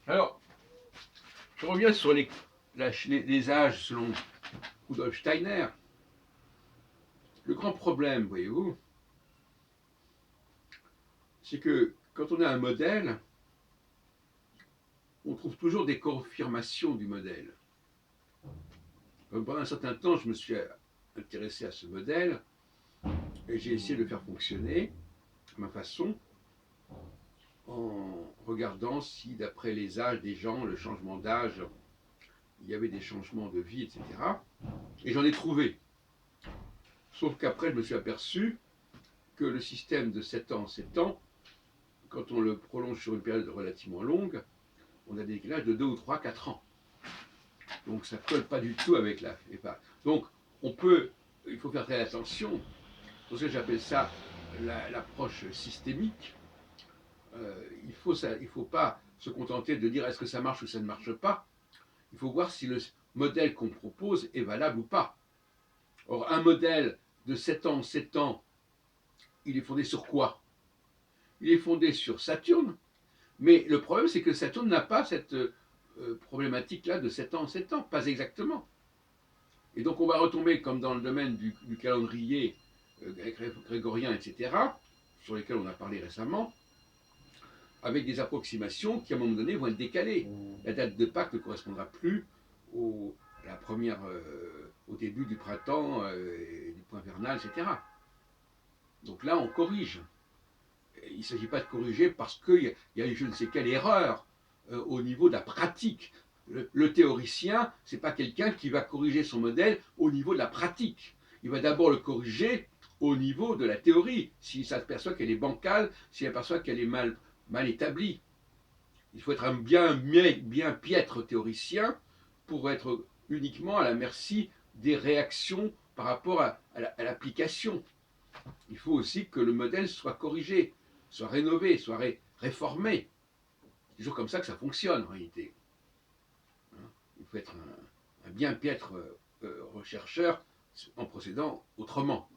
Alors, je reviens sur les âges selon Rudolf Steiner. Le grand problème, voyez-vous, c'est que quand on a un modèle, on trouve toujours des confirmations du modèle. Pendant un certain temps, je me suis intéressé à ce modèle et j'ai essayé de le faire fonctionner à ma façon en regardant si, d'après les âges des gens, le changement d'âge, il y avait des changements de vie, etc. Et j'en ai trouvé. Sauf qu'après, je me suis aperçu que le système de 7 ans en 7 ans, quand on le prolonge sur une période relativement longue, on a des décalages de 2 ou 3, 4 ans. Donc ça ne colle pas du tout avec la EHPAD. Donc il faut faire très attention. C'est pour ça que j'appelle ça l'approche systémique. Il ne faut pas se contenter de dire est-ce que ça marche ou ça ne marche pas. Il faut voir si le modèle qu'on propose est valable ou pas. Or, un modèle de 7 ans en 7 ans, il est fondé sur quoi? Il est fondé sur Saturne, mais le problème c'est que Saturne n'a pas cette problématique-là de 7 ans en 7 ans, pas exactement. Et donc on va retomber comme dans le domaine du calendrier grégorien, etc., sur lesquels on a parlé récemment, avec des approximations qui à un moment donné vont être décalées. La date de Pâques ne correspondra plus au début du printemps, du point vernal, etc. Donc là, on corrige. Il ne s'agit pas de corriger parce qu'il y a je ne sais quelle erreur au niveau de la pratique. Le théoricien, ce n'est pas quelqu'un qui va corriger son modèle au niveau de la pratique. Il va d'abord le corriger au niveau de la théorie, s'il s'aperçoit qu'elle est bancale, s'il s'aperçoit qu'elle est mal établie. Il faut être un bien piètre théoricien pour être uniquement à la merci des réactions par rapport à l'application. Il faut aussi que le modèle soit corrigé, soit rénové, soit réformé. C'est toujours comme ça que ça fonctionne en réalité. Il faut être un bien piètre rechercheur en procédant autrement.